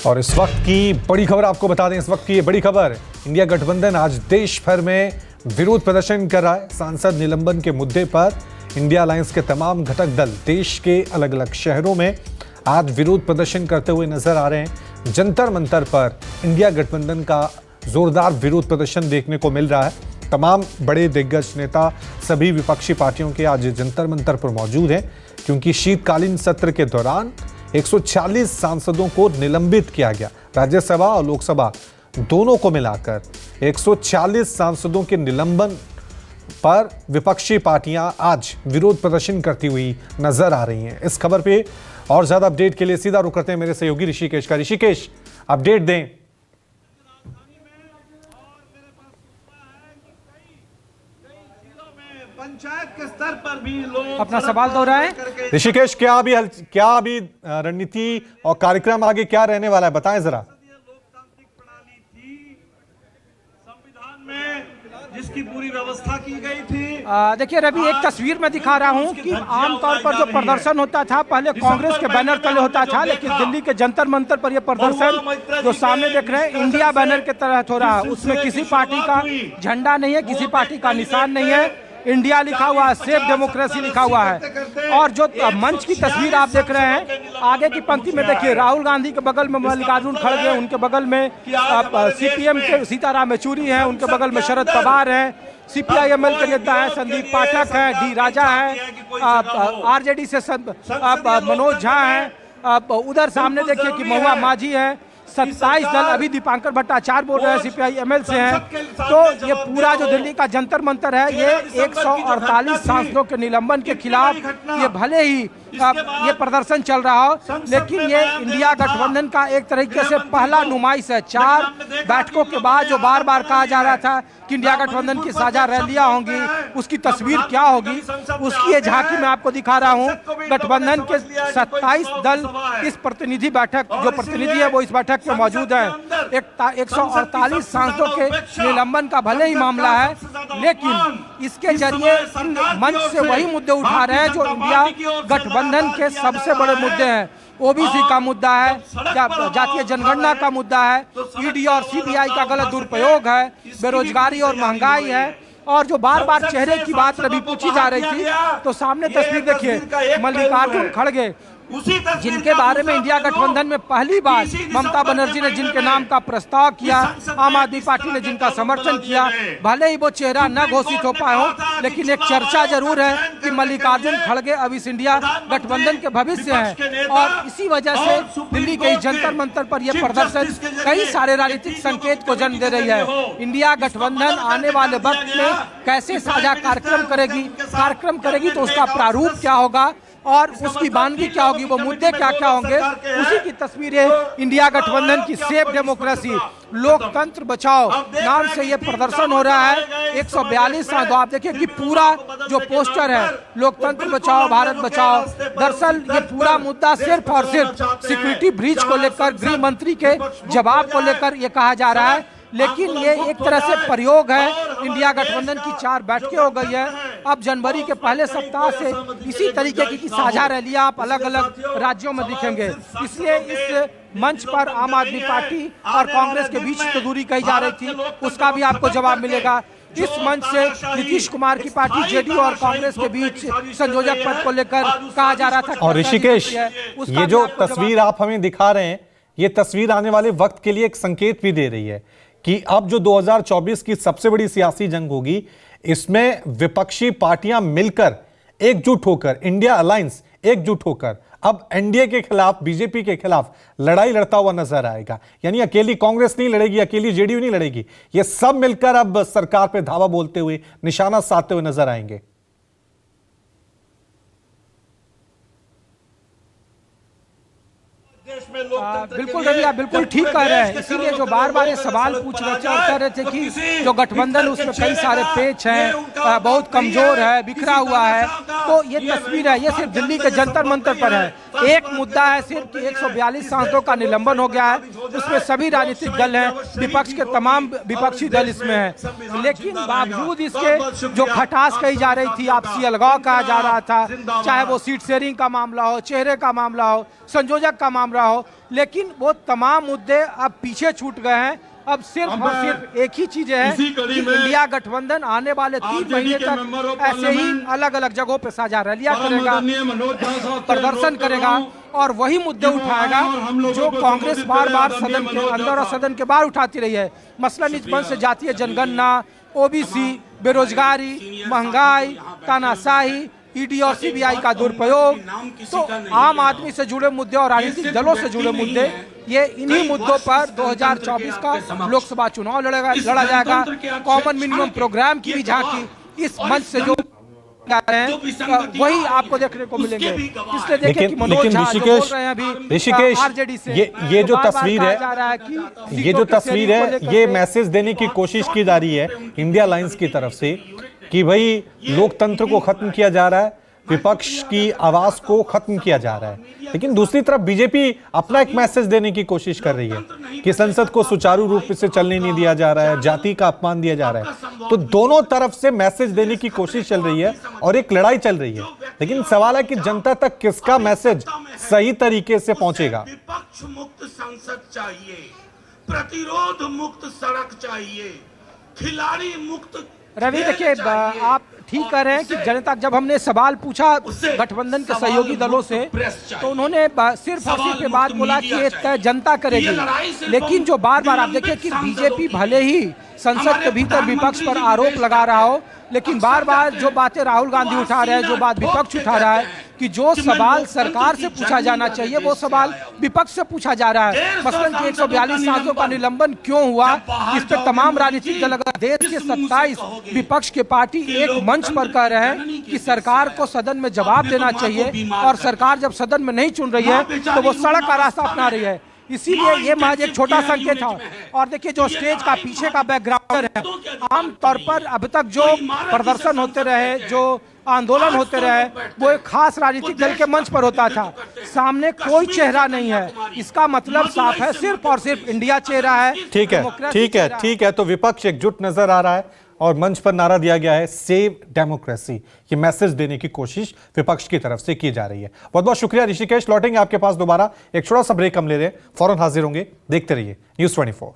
और इस वक्त की बड़ी खबर आपको बता दें, इस वक्त की ये बड़ी खबर, इंडिया गठबंधन आज देश भर में विरोध प्रदर्शन कर रहा है। सांसद निलंबन के मुद्दे पर इंडिया अलायंस के तमाम घटक दल देश के अलग अलग शहरों में आज विरोध प्रदर्शन करते हुए नजर आ रहे हैं। जंतर मंतर पर इंडिया गठबंधन का जोरदार विरोध प्रदर्शन देखने को मिल रहा है। तमाम बड़े दिग्गज नेता सभी विपक्षी पार्टियों के आज जंतर मंतर पर मौजूद हैं, क्योंकि शीतकालीन सत्र के दौरान 140 सांसदों को निलंबित किया गया। राज्यसभा और लोकसभा दोनों को मिलाकर 140 सांसदों के निलंबन पर विपक्षी पार्टियां आज विरोध प्रदर्शन करती हुई नजर आ रही हैं। इस खबर पे और ज्यादा अपडेट के लिए सीधा रुख करते हैं मेरे सहयोगी ऋषिकेश का। ऋषिकेश, अपडेट दें। पंचायत के स्तर पर भी लोग अपना सवाल दोहराएं। ऋषिकेश, क्या अभी रणनीति और कार्यक्रम आगे क्या रहने वाला है, बताएं जरा। लोकतांत्रिक प्रणाली थी, संविधान में जिसकी पूरी व्यवस्था की गई थी। देखिए रवि, एक तस्वीर में दिखा रहा हूं कि आमतौर पर जो प्रदर्शन होता था पहले कांग्रेस के बैनर तले होता था, लेकिन दिल्ली के जंतर मंतर पर यह प्रदर्शन जो सामने देख रहे हैं इंडिया बैनर के तहत हो रहा है। उसमें किसी पार्टी का झंडा नहीं है, किसी पार्टी का निशान नहीं है, इंडिया लिखा हुआ है, सेफ डेमोक्रेसी लिखा हुआ है। और जो मंच की तस्वीर आप देख रहे हैं, आगे की पंक्ति में देखिए राहुल गांधी के बगल में मल्लिकार्जुन खड़गे, उनके बगल में सीपीएम के सीताराम येचुरी हैं, उनके बगल में शरद पवार हैं, सीपीआईएमएल के नेता हैं संदीप पाठक हैं, डी राजा हैं, आरजेडी से मनोज झा हैं, उधर सामने देखिए कि महुआ माझी है। 27 दल, अभी दीपांकर भट्टाचार्य बोल रहे हैं सीपीआईएमएल से हैं। तो ये पूरा जो दिल्ली का जंतर मंतर है, ये 148 सांसदों के निलंबन के खिलाफ ये भले ही ये प्रदर्शन चल रहा हो, लेकिन ये इंडिया गठबंधन का एक तरीके से पहला नुमाइश है। 4 बैठकों के बाद जो बार बार कहा जा रहा था कि इंडिया गठबंधन की साझा रैलियां होंगी, उसकी तस्वीर क्या होगी, उसकी ये झांकी मैं आपको दिखा रहा हूं। गठबंधन के 27 दल इस प्रतिनिधि बैठक, जो प्रतिनिधि है वो इस बैठक में मौजूद है। 148 सांसदों के निलंबन का भले ही मामला है, लेकिन इसके जरिए इन मंच से वही मुद्दे उठा रहे हैं जो इंडिया गठबंधन के सबसे बड़े मुद्दे हैं। ओबीसी का मुद्दा है, जातीय जनगणना का मुद्दा है, ईडी और सीबीआई का गलत दुरुपयोग है, बेरोजगारी और महंगाई है। और जो बार बार चेहरे की बात रवि पूछी जा रही थी, तो सामने तस्वीर देखिए मल्लिकार्जुन खड़गे, जिनके बारे में इंडिया गठबंधन में पहली बार ममता बनर्जी ने जिनके नाम का प्रस्ताव किया, आम आदमी पार्टी ने जिनका समर्थन किया, भले ही वो चेहरा न घोषित हो पाए हो, लेकिन एक चर्चा जरूर है कि मल्लिकार्जुन खड़गे अब इस इंडिया गठबंधन के भविष्य हैं। और इसी वजह से दिल्ली के जंतर मंतर पर यह प्रदर्शन कई सारे राजनीतिक संकेत को जन्म दे रही है। इंडिया गठबंधन आने वाले वक्त में कैसे साझा कार्यक्रम करेगी तो उसका प्रारूप क्या होगा और उसकी बानगी क्या होगी, वो मुद्दे क्या क्या होंगे, उसी की तस्वीरें इंडिया गठबंधन की सेफ डेमोक्रेसी, लोकतंत्र बचाओ नाम से ये प्रदर्शन हो रहा है। 142 सांसद, आप देखिए कि पूरा जो पोस्टर है लोकतंत्र बचाओ भारत बचाओ, दरअसल ये पूरा मुद्दा सिर्फ और सिर्फ सिक्योरिटी ब्रीच को लेकर, गृह मंत्री के जवाब को लेकर ये कहा जा रहा है। लेकिन ये एक तरह से प्रयोग है। इंडिया गठबंधन की 4 बैठकें हो गई है। अब जनवरी के पहले सप्ताह से इसी तरीके की साझा रैलियां आप अलग अलग राज्यों में दिखेंगे। इसलिए इस मंच पर आम आदमी पार्टी और कांग्रेस के बीच तो दूरी कही जा रही थी, उसका भी आपको जवाब मिलेगा। इस मंच से नीतीश कुमार की पार्टी जेडीयू और कांग्रेस के बीच संयोजक पद को लेकर कहा जा रहा था। और ऋषिकेश, ये जो तस्वीर आप हमें दिखा रहे हैं, ये तस्वीर आने वाले वक्त के लिए एक संकेत भी दे रही है कि अब जो 2024 की सबसे बड़ी सियासी जंग होगी, इसमें विपक्षी पार्टियां मिलकर एकजुट होकर, इंडिया अलायंस एकजुट होकर अब एनडीए के खिलाफ, बीजेपी के खिलाफ लड़ाई लड़ता हुआ नजर आएगा। यानी अकेली कांग्रेस नहीं लड़ेगी, अकेली जेडीयू नहीं लड़ेगी, ये सब मिलकर अब सरकार पे धावा बोलते हुए, निशाना साधते हुए नजर आएंगे। बिल्कुल रवि, आप बिल्कुल ठीक कह रहे हैं। इसीलिए जो बार बार ये सवाल पूछ रहे थे और कह रहे थे कि जो गठबंधन उसमें कई सारे पेच हैं, बहुत कमजोर है, बिखरा हुआ है, तो ये तस्वीर है, ये सिर्फ दिल्ली के जंतर मंतर पर है। एक मुद्दा है सिर्फ कि 142 सांसदों का निलंबन हो गया है, उसमें सभी राजनीतिक दल हैं, विपक्ष के तमाम विपक्षी दल इसमें हैं। लेकिन बावजूद इसके जो खटास कही जा रही थी, आपसी अलगाव कहा जा रहा था, चाहे वो सीट शेयरिंग का मामला हो, चेहरे का मामला हो, संयोजक का मामला रहा हो, लेकिन वो तमाम मुद्दे अब पीछे छूट गए हैं। अब सिर्फ और सिर्फ एक ही चीज है कि इंडिया गठबंधन आने वाले 3 महीने तक ऐसे ही अलग अलग जगहों पे साझा रैलियां करेगा, प्रदर्शन करेगा और वही मुद्दे उठाएगा जो कांग्रेस बार बार सदन के अंदर और सदन के बाहर उठाती रही है। मसलन इस मंच से जातीय जनगणना, ओबीसी, बेरोजगारी, महंगाई, तानाशाही, ईडी और सीबीआई का दुरुपयोग, तो आम आदमी से जुड़े मुद्दे और राजनीतिक दलों से जुड़े मुद्दे, ये इन्हीं मुद्दों पर 2024 का लोकसभा चुनाव लड़ा जाएगा। कॉमन मिनिमम प्रोग्राम की भी झांकी इस मंच से जो वही आपको देखने को मिलेंगे। इसलिए देखिए कि मनोज झा जो बोल रहे हैं अभी ऋषिकेश, आरजेडी से, ये जो तस्वीर है, ये जो सीटों तस्वीर है, ये मैसेज देने की कोशिश की जा रही है इंडिया अलायंस की तरफ से कि भाई लोकतंत्र को खत्म किया जा रहा है, विपक्ष की आवाज को खत्म किया जा रहा है। लेकिन दूसरी तरफ बीजेपी अपना एक मैसेज देने की कोशिश कर रही है कि संसद को सुचारू रूप से चलने नहीं दिया जा रहा है, जाति का अपमान दिया जा रहा है। तो दोनों तरफ से मैसेज देने की कोशिश चल रही है और एक लड़ाई चल रही है। लेकिन सवाल है कि जनता तक किसका मैसेज सही तरीके से पहुंचेगा। विपक्ष मुक्त संसद चाहिए, प्रतिरोध मुक्त सड़क चाहिए, खिलाड़ी मुक्त। रवि देखिए, आप ठीक कह रहे हैं कि जनता, जब हमने सवाल पूछा गठबंधन के सहयोगी दलों से तो उन्होंने सिर्फ और सिर्फ ये बात बोला कि ये तय जनता करेगी। लेकिन जो बार बार आप देखिए कि बीजेपी भले ही संसद के भीतर विपक्ष पर आरोप लगा रहा हो, लेकिन बार बार जो बातें राहुल गांधी उठा रहे हैं, जो बात विपक्ष उठा रहा है कि जो सवाल सरकार से पूछा जाना चाहिए वो सवाल विपक्ष से पूछा जा रहा है। मसलन कि 142 सांसदों का निलंबन क्यों हुआ, इस पर तमाम राजनीतिक दल, देश के 27 विपक्ष के पार्टी एक मंच पर कह रहे हैं कि सरकार को सदन में जवाब देना चाहिए और सरकार जब सदन में नहीं चुन रही है तो वो सड़क का रास्ता अपना रही है। इसीलिए ये महज एक छोटा संकेत था। और देखिए जो स्टेज का पीछे का बैकग्राउंड है, आमतौर पर अब तक जो प्रदर्शन होते रहे, जो आंदोलन होते रहे, वो एक खास राजनीतिक दल के मंच पर होता था। सामने कोई चेहरा नहीं है, इसका मतलब साफ है, सिर्फ और सिर्फ इंडिया चेहरा है। ठीक है, ठीक है, ठीक है। तो विपक्ष एकजुट नजर आ रहा है और मंच पर नारा दिया गया है सेव डेमोक्रेसी। ये मैसेज देने की कोशिश विपक्ष की तरफ से की जा रही है। बहुत बहुत शुक्रिया ऋषिकेश। लौटेंगे आपके पास दोबारा, एक छोटा सा ब्रेक हम ले रहे हैं, फौरन हाजिर होंगे। देखते रहिए News 24।